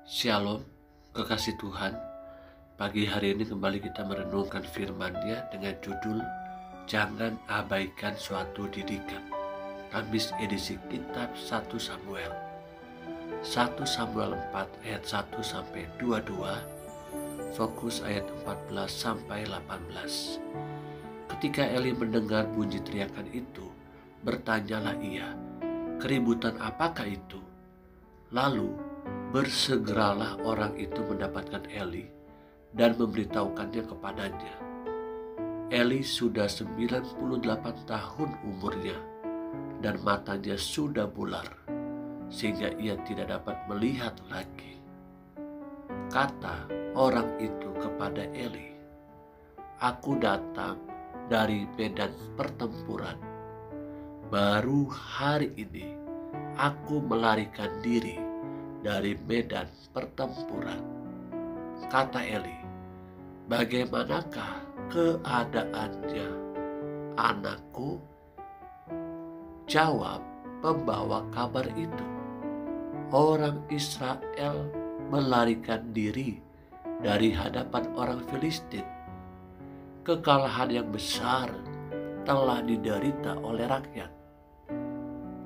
Shalom, kekasih Tuhan. Pagi hari ini kembali kita merenungkan firman-Nya dengan judul Jangan Abaikan Suatu Didikan. Kamis edisi kitab 1 Samuel. 1 Samuel 4 ayat 1 sampai 22. Fokus ayat 14 sampai 18. Ketika Eli mendengar bunyi teriakan itu, bertanyalah ia, "Keributan apakah itu?" Lalu bersegeralah orang itu mendapatkan Eli dan memberitahukannya kepadanya. Eli sudah 98 tahun umurnya dan matanya sudah bular sehingga ia tidak dapat melihat lagi. Kata orang itu kepada Eli, "Aku datang dari medan pertempuran. Baru hari ini aku melarikan diri dari medan pertempuran." Kata Eli, "Bagaimanakah keadaannya, anakku?" Jawab pembawa kabar itu, "Orang Israel melarikan diri dari hadapan orang Filistin. Kekalahan yang besar telah diderita oleh rakyat.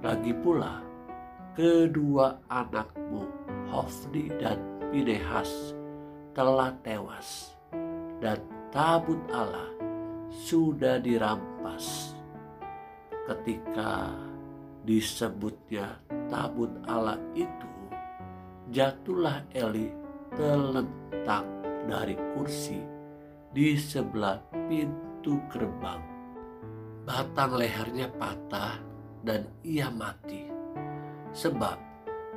Lagi pula, kedua anakmu Hofni dan Pinehas telah tewas dan tabut Allah sudah dirampas." Ketika disebutnya tabut Allah itu, jatuhlah Eli terlentang dari kursi di sebelah pintu gerbang. Batang lehernya patah dan ia mati, sebab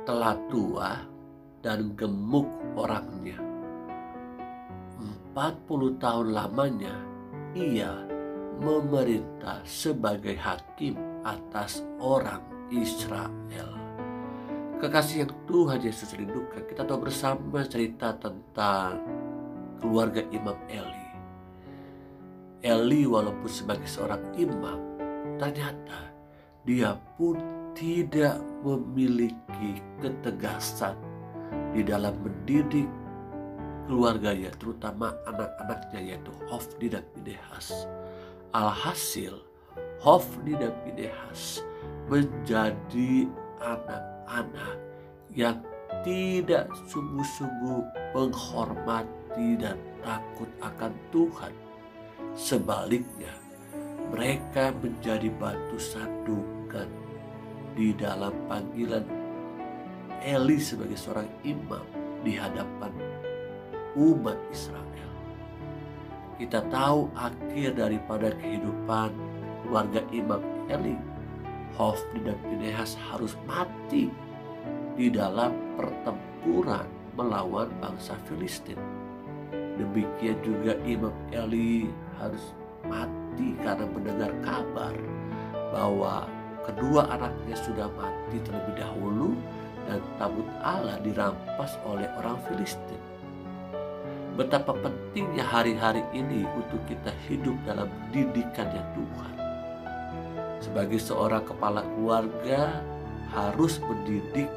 telah tua dan gemuk orangnya. 40 tahun lamanya ia memerintah sebagai hakim atas orang Israel. Kekasih yang Tuhan Yesus rindukan, kita tahu bersama cerita tentang keluarga Imam Eli. Eli walaupun sebagai seorang imam, ternyata dia pun tidak memiliki ketegasan di dalam mendidik keluarganya, terutama anak-anaknya yaitu Hofni dan Pinehas. Alhasil Hofni dan Pinehas menjadi anak-anak yang tidak sungguh-sungguh menghormati dan takut akan Tuhan. Sebaliknya, mereka menjadi batu sandungan di dalam panggilan Eli sebagai seorang imam di hadapan umat Israel. Kita tahu akhir daripada kehidupan keluarga Imam Eli, Hofni dan Pinehas harus mati di dalam pertempuran melawan bangsa Filistin. Demikian juga Imam Eli harus mati karena mendengar kabar bahwa kedua anaknya sudah mati terlebih dahulu dan tabut Allah dirampas oleh orang Filistin. Betapa pentingnya hari-hari ini untuk kita hidup dalam didikannya Tuhan. Sebagai seorang kepala keluarga harus mendidik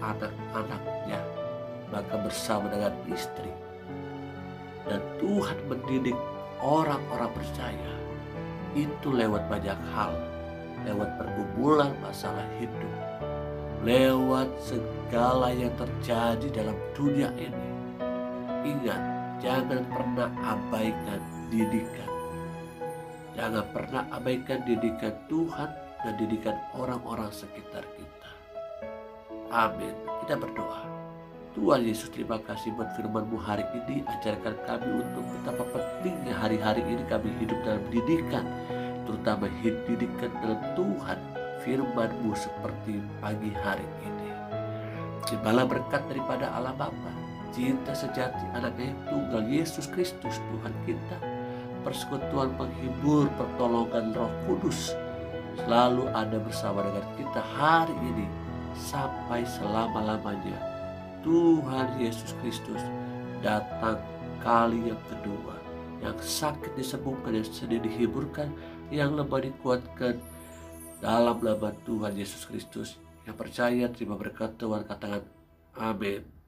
anak-anaknya, bahkan bersama dengan istri. Dan Tuhan mendidik orang-orang percaya itu lewat banyak hal, lewat pergumulan masalah hidup, lewat segala yang terjadi dalam dunia ini. Ingat, jangan pernah abaikan didikan. Jangan pernah abaikan didikan Tuhan dan didikan orang-orang sekitar kita. Amin. Kita berdoa. Tuhan Yesus, terima kasih buat firman-Mu hari ini. Ajarkan kami untuk betapa pentingnya hari-hari ini kami hidup dalam didikan, terutama didikan dalam Tuhan, firman-Mu seperti pagi hari ini. Terimalah berkat daripada Allah Bapa, cinta sejati anaknya yang tunggal Yesus Kristus Tuhan kita, persekutuan penghibur pertolongan Roh Kudus selalu ada bersama dengan kita hari ini sampai selama-lamanya. Tuhan Yesus Kristus datang kali yang kedua, yang sakit disembuhkan, yang sedih dihiburkan, yang lemah dikuatkan. Dalam nama Tuhan Yesus Kristus, yang percaya terima berkat Tuhan, katakan amin.